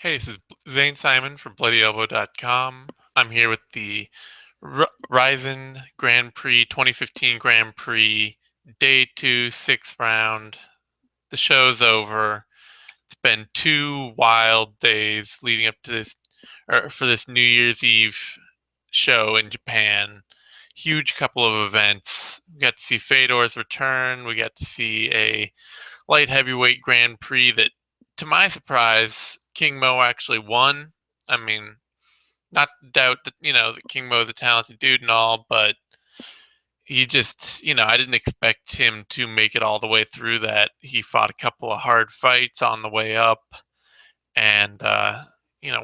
Hey, this is Zane Simon from BloodyElbow.com. I'm here with the RIZIN Grand Prix 2015 Grand Prix Day 2, 6th round. The show's over. It's been 2 wild days leading up to this, or for this New Year's Eve show in Japan. Huge couple of events. We got to see Fedor's return. We got to see a light heavyweight Grand Prix that, to my surprise, King Mo actually won. I mean, not to doubt that that King Mo is a talented dude and all, but he just I didn't expect him to make it all the way through that. He fought a couple of hard fights on the way up, and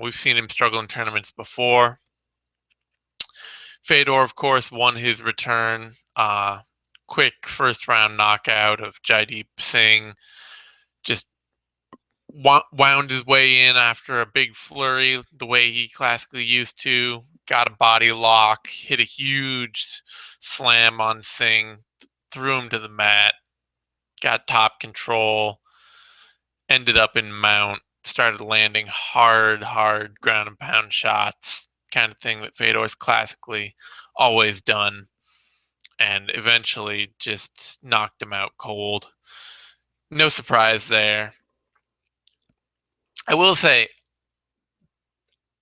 we've seen him struggle in tournaments before. Fedor, of course, won his return. Quick first round knockout of Jaideep Singh. Just wound his way in after a big flurry, the way he classically used to. Got a body lock, hit a huge slam on Singh, threw him to the mat, got top control, ended up in mount, started landing hard ground and pound shots, kind of thing that Fedor's classically always done, and eventually just knocked him out cold. No surprise there. I will say,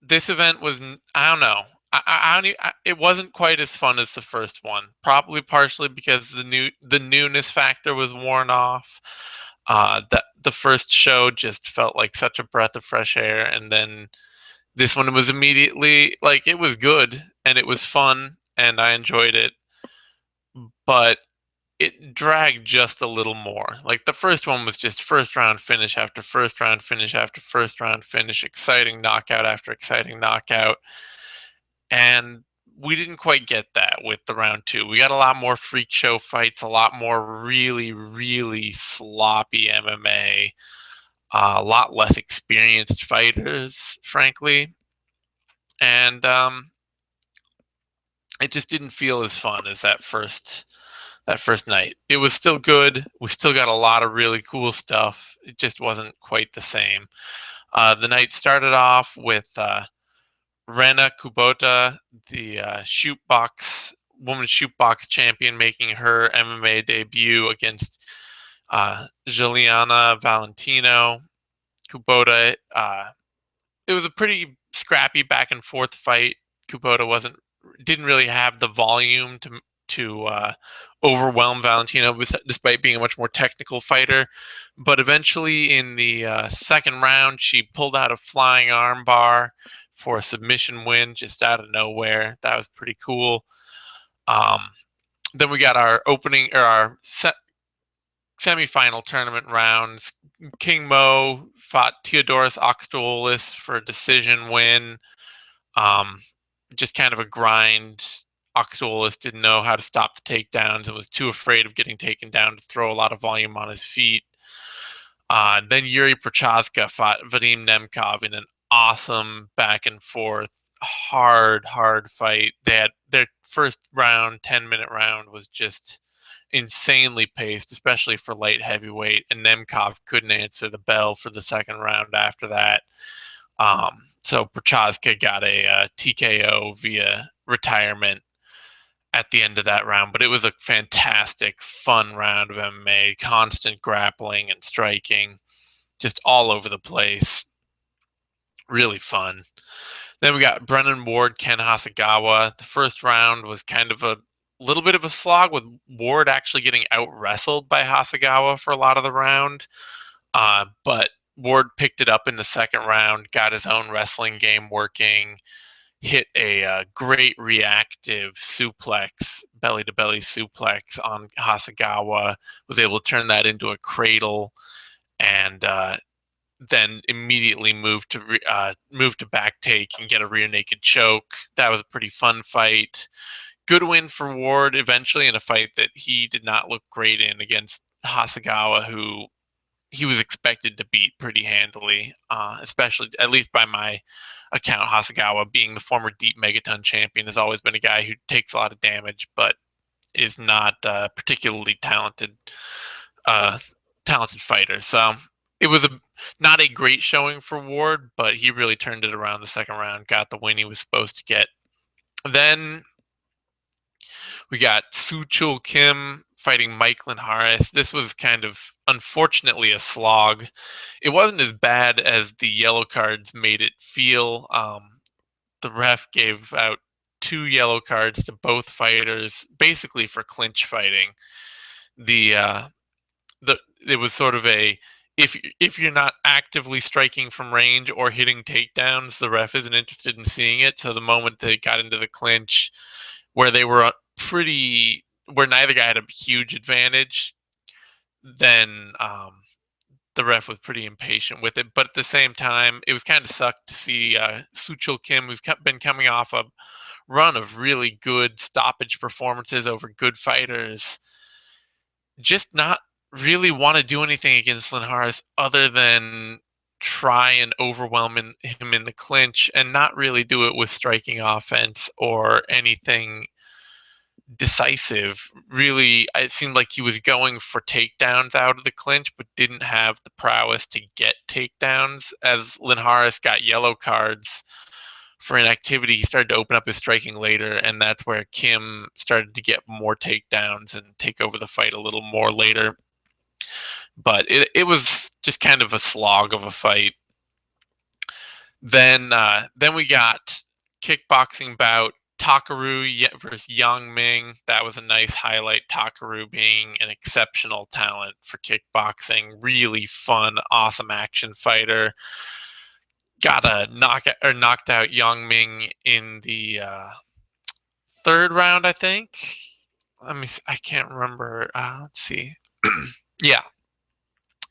this event was, I don't know. I don't it wasn't quite as fun as the first one. Probably partially because the newness factor was worn off. The first show just felt like such a breath of fresh air, and then this one was immediately like, it was good and it was fun and I enjoyed it, but it dragged just a little more. Like, the first one was just first round finish after first round finish after first round finish, exciting knockout after exciting knockout. And we didn't quite get that with the round two. We got a lot more freak show fights, a lot more really sloppy MMA, a lot less experienced fighters, frankly. And it just didn't feel as fun as that first night. It was still good. We still got a lot of really cool stuff. It just wasn't quite the same. The night started off with Rena Kubota, the women's shoot box champion, making her MMA debut against Juliana Valentino. Kubota, it was a pretty scrappy back and forth fight. Kubota didn't really have the volume to overwhelm Valentino, despite being a much more technical fighter. But eventually, in the second round, she pulled out a flying armbar for a submission win just out of nowhere. That was pretty cool. Um, then we got our semifinal tournament rounds. King Mo fought Theodoros Oxtolis for a decision win. Um, just kind of a grind. Oxtolis didn't know how to stop the takedowns and was too afraid of getting taken down to throw a lot of volume on his feet. Then Yuri Prochazka fought Vadim Nemkov in an awesome back and forth, hard fight. They had their first round, 10-minute round, was just insanely paced, especially for light heavyweight, and Nemkov couldn't answer the bell for the second round after that. So Prochazka got a TKO via retirement at the end of that round, but it was a fantastic, fun round of MMA, constant grappling and striking, just all over the place. Really fun. Then we got Brennan Ward, Ken Hasegawa. The first round was kind of a little bit of a slog, with Ward actually getting out wrestled by Hasegawa for a lot of the round. But Ward picked it up in the second round, got his own wrestling game working, hit a great reactive suplex, belly-to-belly suplex on Hasegawa, was able to turn that into a cradle, and then immediately moved to back take and get a rear naked choke. That was a pretty fun fight. Good win for Ward eventually, in a fight that he did not look great in, against Hasegawa, who he was expected to beat pretty handily, especially, at least by my account. Hasegawa, being the former deep megaton champion, has always been a guy who takes a lot of damage, but is not particularly talented fighter. So it was not a great showing for Ward, but he really turned it around the second round, got the win he was supposed to get. Then we got Soo Chul Kim fighting Mike Harris. This was kind of unfortunately a slog. It wasn't as bad as the yellow cards made it feel. The ref gave out 2 yellow cards to both fighters, basically for clinch fighting. The the it was sort of a, if you're not actively striking from range or hitting takedowns, the ref isn't interested in seeing it. So the moment they got into the clinch, where they were where neither guy had a huge advantage, then the ref was pretty impatient with it. But at the same time, it was kind of sucked to see Suchil Kim, who's been coming off a run of really good stoppage performances over good fighters, just not really want to do anything against Linhares other than try and overwhelm him in the clinch, and not really do it with striking offense or anything decisive. Really, it seemed like he was going for takedowns out of the clinch, but didn't have the prowess to get takedowns. As Linhares got yellow cards for inactivity, he started to open up his striking later, and that's where Kim started to get more takedowns and take over the fight a little more later. But it was just kind of a slog of a fight. Then we got kickboxing bout Takaru versus Yang Ming. That was a nice highlight. Takaru being an exceptional talent for kickboxing, really fun, awesome action fighter. Got a knocked out Yang Ming in the third round, I think. I can't remember. Let's see. Yeah,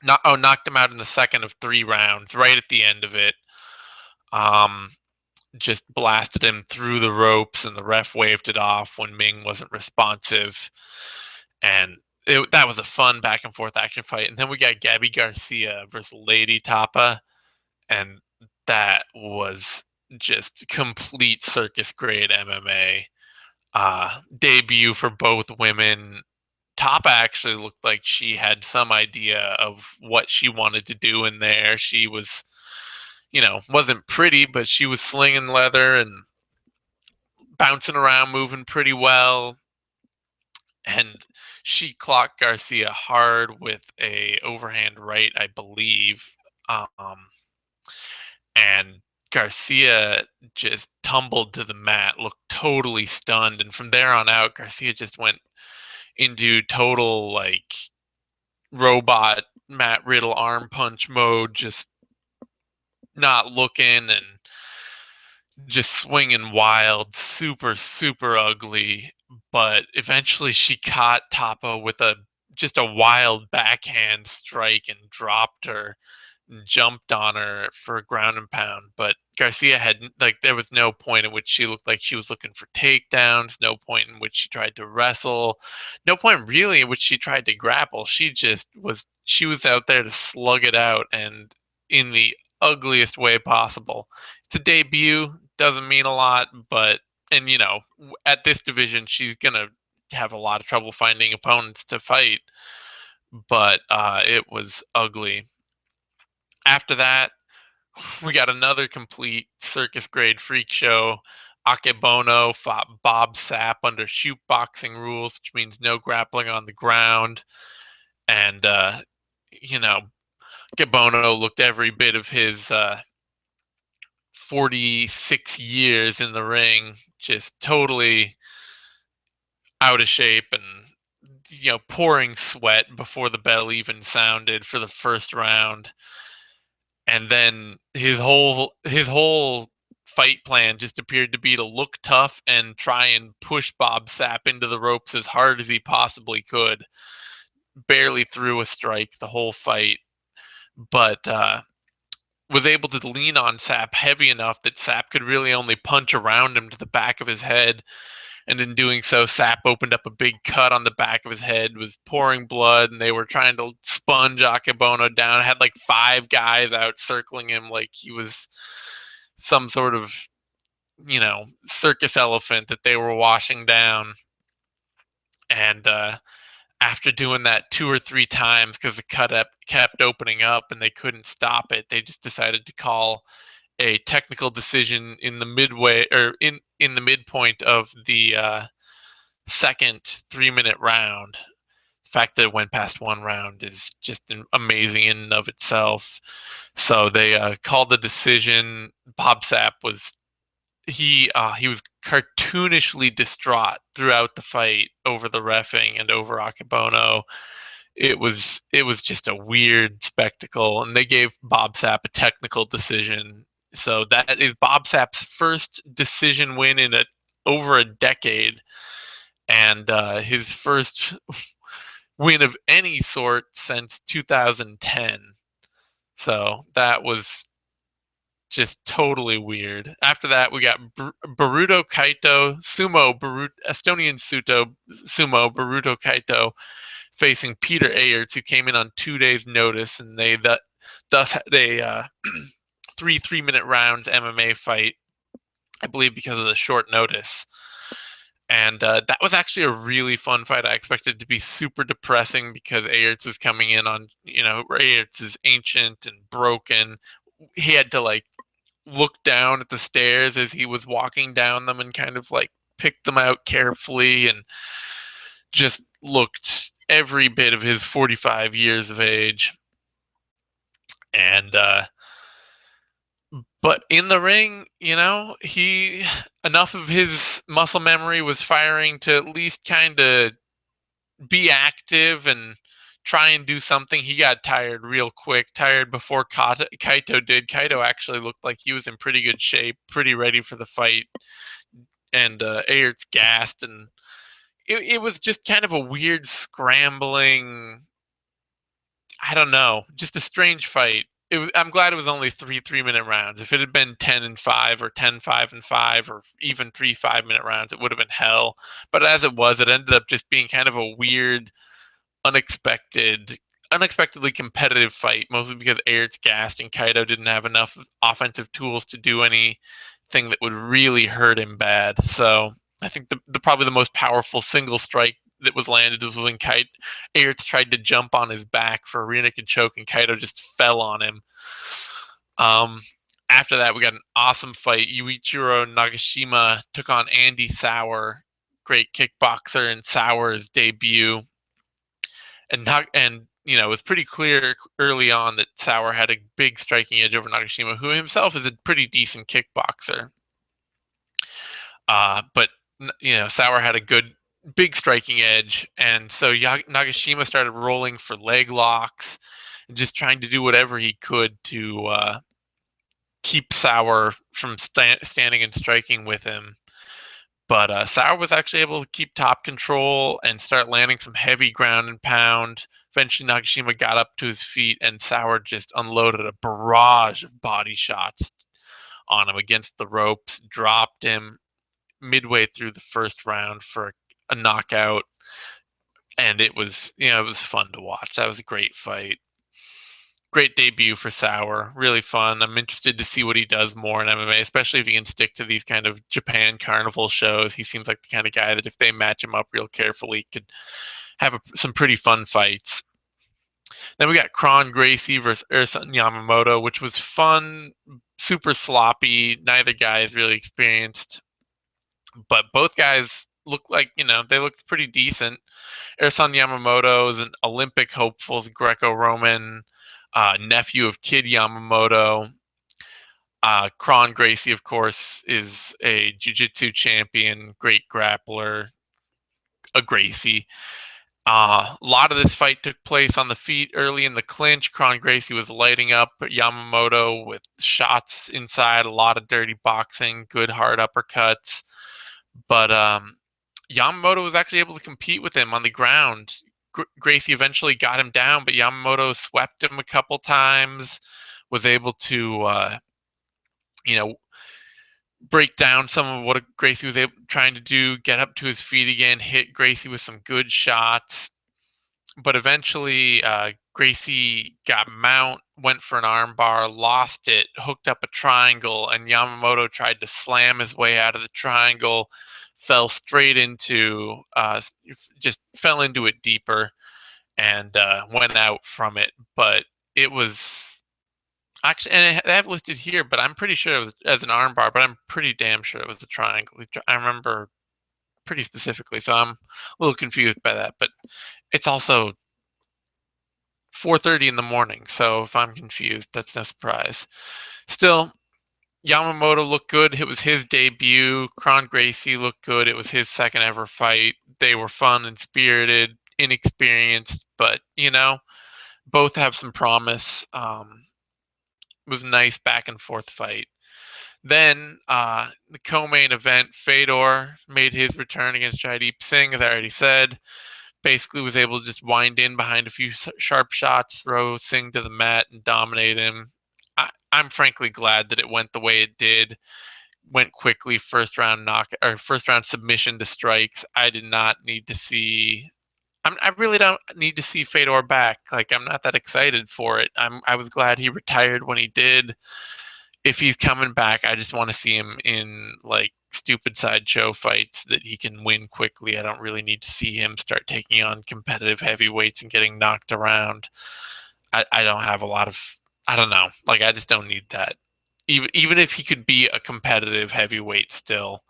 knocked him out in the second of 3 rounds, right at the end of it. Just blasted him through the ropes, and the ref waved it off when Ming wasn't responsive. And that was a fun back and forth action fight. And then we got Gabby Garcia versus Lady Tapa, and that was just complete circus grade MMA. Debut for both women. Tapa actually looked like she had some idea of what she wanted to do in there. She was, wasn't pretty, but she was slinging leather and bouncing around, moving pretty well. And she clocked Garcia hard with a overhand right, I believe. And Garcia just tumbled to the mat, looked totally stunned. And from there on out, Garcia just went into total, like, robot Matt Riddle arm punch mode, just not looking and just swinging wild, super, super ugly. But eventually she caught Tapa with just a wild backhand strike and dropped her and jumped on her for a ground and pound. But Garcia there was no point in which she looked like she was looking for takedowns, no point in which she tried to wrestle, no point really in which she tried to grapple. She was out there to slug it out, and in the ugliest way possible. It's a debut, doesn't mean a lot, but at this division she's gonna have a lot of trouble finding opponents to fight. But it was ugly. After that, we got another complete circus grade freak show. Akebono fought Bob Sapp under shoot boxing rules, which means no grappling on the ground. And Akebono looked every bit of his 46 years in the ring, just totally out of shape and pouring sweat before the bell even sounded for the first round. And then his whole fight plan just appeared to be to look tough and try and push Bob Sapp into the ropes as hard as he possibly could. Barely threw a strike the whole fight, but was able to lean on Sapp heavy enough that Sapp could really only punch around him to the back of his head. And in doing so, Sapp opened up a big cut on the back of his head, was pouring blood, and they were trying to sponge Akebono down. Had like 5 guys out circling him like he was some sort of, circus elephant that they were washing down. And after doing that 2 or 3 times because the cut up kept opening up and they couldn't stop it, they just decided to call a technical decision in the midway or in the midpoint of the second 3-minute round. The fact that it went past one round is just amazing in and of itself. So they called the decision. Bob Sapp was he was cartoonishly distraught throughout the fight over the reffing and over Akebono. It was just a weird spectacle, and they gave Bob Sapp a technical decision. So that is Bob Sapp's first decision win in over a decade, and his first win of any sort since 2010. So that was just totally weird. After that, we got Baruto Kaito, Estonian sumo Baruto Kaito facing Peter Ayerts, who came in on 2 days' notice, and they thus had a 3-minute rounds MMA fight, I believe, because of the short notice. And that was actually a really fun fight. I expected it to be super depressing because Ayerts is coming in on, Ayerts is ancient and broken. He had to look down at the stairs as he was walking down them and kind of pick them out carefully, and just looked every bit of his 45 years of age. And but in the ring, he enough of his muscle memory was firing to at least kind of be active and try and do something. He got tired real quick, tired before Kaito did. Kaito actually looked like he was in pretty good shape, pretty ready for the fight. And Ayerts gassed, and it was just kind of a weird scrambling, I don't know, just a strange fight. I'm glad it was only 3-minute rounds. If it had been 10-5 or 10-5-5 or even 3 5-minute rounds, it would have been hell. But as it was, it ended up just being kind of a weird, unexpectedly competitive fight, mostly because Ayerts gassed and Kaito didn't have enough offensive tools to do anything that would really hurt him bad. So I think the probably the most powerful single strike that was landed was when Ayerts tried to jump on his back for a rear naked choke, and Kaito just fell on him. After that, we got an awesome fight. Yuichiro Nagashima took on Andy Sauer, great kickboxer in Sauer's debut. And it was pretty clear early on that Sauer had a big striking edge over Nagashima, who himself is a pretty decent kickboxer. But Sauer had a good big striking edge, and so Nagashima started rolling for leg locks and just trying to do whatever he could to keep Sauer from standing and striking with him. But Sauer was actually able to keep top control and start landing some heavy ground and pound. Eventually, Nagashima got up to his feet, and Sauer just unloaded a barrage of body shots on him against the ropes, dropped him midway through the first round for a knockout. And it was fun to watch. That was a great fight. Great debut for Sauer. Really fun. I'm interested to see what he does more in MMA, especially if he can stick to these kind of Japan carnival shows. He seems like the kind of guy that if they match him up real carefully, could have some pretty fun fights. Then we got Kron Gracie versus Ersan Yamamoto, which was fun, super sloppy. Neither guy is really experienced, but both guys look like, they looked pretty decent. Ersan Yamamoto is an Olympic hopeful, Greco-Roman nephew of Kid Yamamoto. Kron Gracie, of course, is a jiu-jitsu champion, great grappler, a Gracie. A lot of this fight took place on the feet early in the clinch. Kron Gracie was lighting up Yamamoto with shots inside, a lot of dirty boxing, good hard uppercuts. But Yamamoto was actually able to compete with him on the ground. Gracie eventually got him down, but Yamamoto swept him a couple times, was able to, break down some of what Gracie was trying to do, get up to his feet again, hit Gracie with some good shots. But eventually, Gracie got mount, went for an armbar, lost it, hooked up a triangle, and Yamamoto tried to slam his way out of the triangle, fell straight into just fell into it deeper and went out from it. But it was actually, and I have listed here, but I'm pretty sure it was as an armbar, but I'm pretty damn sure it was a triangle. I remember pretty specifically, so I'm a little confused by that. But it's also 4:30 in the morning, so if I'm confused, that's no surprise. Still, Yamamoto looked good. It was his debut. Kron Gracie looked good. It was his second ever fight. They were fun and spirited, inexperienced, but both have some promise. It was a nice back and forth fight. Then the co-main event, Fedor made his return against Jaideep Singh, as I already said. Basically was able to just wind in behind a few sharp shots, throw Singh to the mat, and dominate him. I'm frankly glad that it went the way it did. Went quickly, first round submission to strikes. I did not need to see. I really don't need to see Fedor back. Like, I'm not that excited for it. I was glad he retired when he did. If he's coming back, I just want to see him in like stupid sideshow fights that he can win quickly. I don't really need to see him start taking on competitive heavyweights and getting knocked around. I don't have a lot of, I don't know. Like, I just don't need that. Even if he could be a competitive heavyweight still,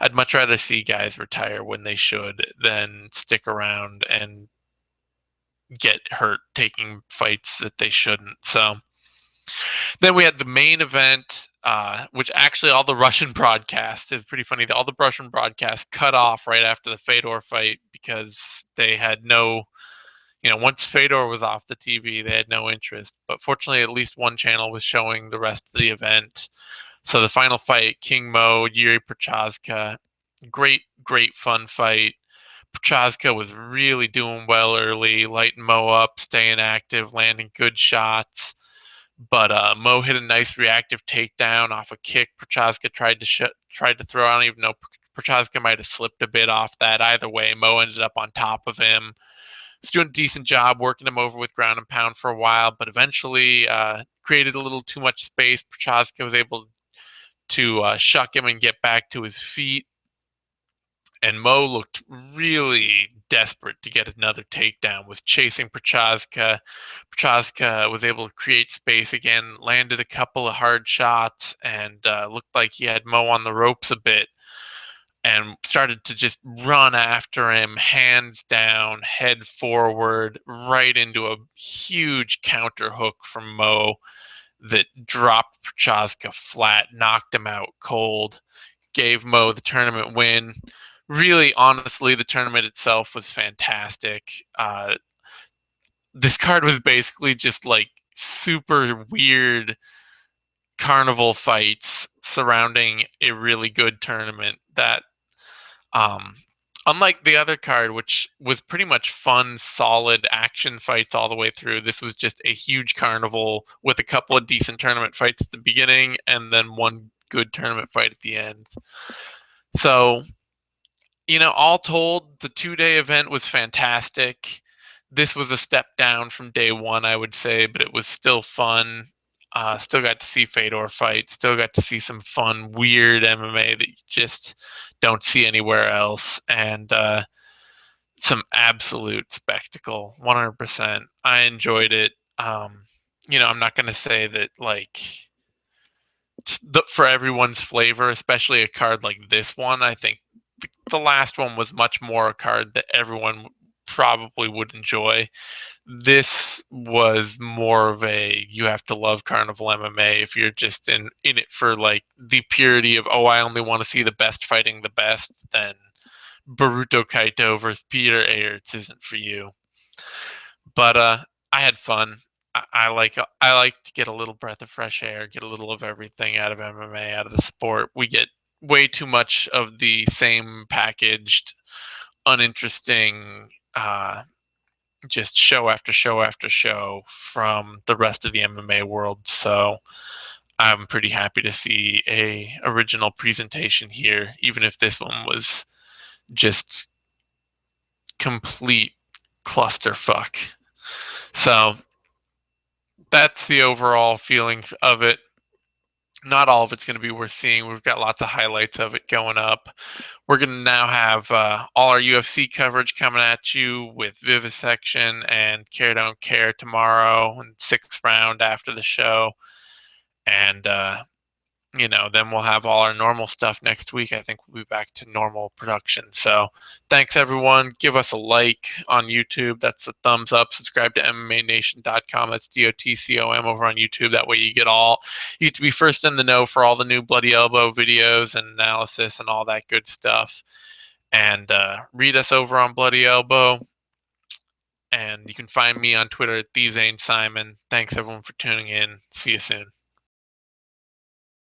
I'd much rather see guys retire when they should than stick around and get hurt taking fights that they shouldn't. So then we had the main event, which actually all the Russian broadcast is pretty funny. All the Russian broadcast cut off right after the Fedor fight because they had no, once Fedor was off the TV, they had no interest. But fortunately, at least one channel was showing the rest of the event. So the final fight, King Mo, Yuri Prochazka, great, great fun fight. Prochazka was really doing well early, lighting Mo up, staying active, landing good shots. But Mo hit a nice reactive takedown off a kick. Prochazka tried to throw. I don't even know. Prochazka might have slipped a bit off that. Either way, Mo ended up on top of him. He's doing a decent job working him over with ground and pound for a while, but eventually created a little too much space. Prochazka was able to shuck him and get back to his feet. And Mo looked really desperate to get another takedown, was chasing Prochazka. Prochazka was able to create space again, landed a couple of hard shots, and looked like he had Mo on the ropes a bit, and started to just run after him, hands down, head forward, right into a huge counter hook from Mo that dropped Prochazka flat, knocked him out cold, gave Mo the tournament win. Really, honestly, the tournament itself was fantastic. This card was basically just like super weird carnival fights surrounding a really good tournament that, um, unlike the other card, which was pretty much fun, solid action fights all the way through, this was just a huge carnival with a couple of decent tournament fights at the beginning and then one good tournament fight at the end. So, all told, the 2-day event was fantastic. This was a step down from day one, I would say, but it was still fun. Still got to see Fedor fight. Still got to see some fun, weird MMA that you just don't see anywhere else. And some absolute spectacle, 100%. I enjoyed it. I'm not going to say that, like, for everyone's flavor, especially a card like this one. I think the last one was much more a card that everyone probably would enjoy. This was more of a, you have to love Carnival MMA if you're just in it for like the purity of, oh, I only want to see the best fighting the best. Then Baruto Kaito versus Peter Ayerts isn't for you. But I had fun. I like to get a little breath of fresh air, get a little of everything out of MMA, out of the sport. We get way too much of the same packaged, uninteresting, just show after show after show from the rest of the MMA world. So I'm pretty happy to see a original presentation here, even if this one was just complete clusterfuck. So that's the overall feeling of it. Not all of it's going to be worth seeing. We've got lots of highlights of it going up. We're going to now have all our UFC coverage coming at you with Vivisection and Care Don't Care tomorrow and sixth round after the show. And then we'll have all our normal stuff next week. I think we'll be back to normal production. So thanks, everyone. Give us a like on YouTube. That's a thumbs up. Subscribe to MMANation.com. That's DOTCOM over on YouTube. That way you get to be first in the know for all the new Bloody Elbow videos and analysis and all that good stuff. And read us over on Bloody Elbow. And you can find me on Twitter at TheZaneSimon. Thanks, everyone, for tuning in. See you soon.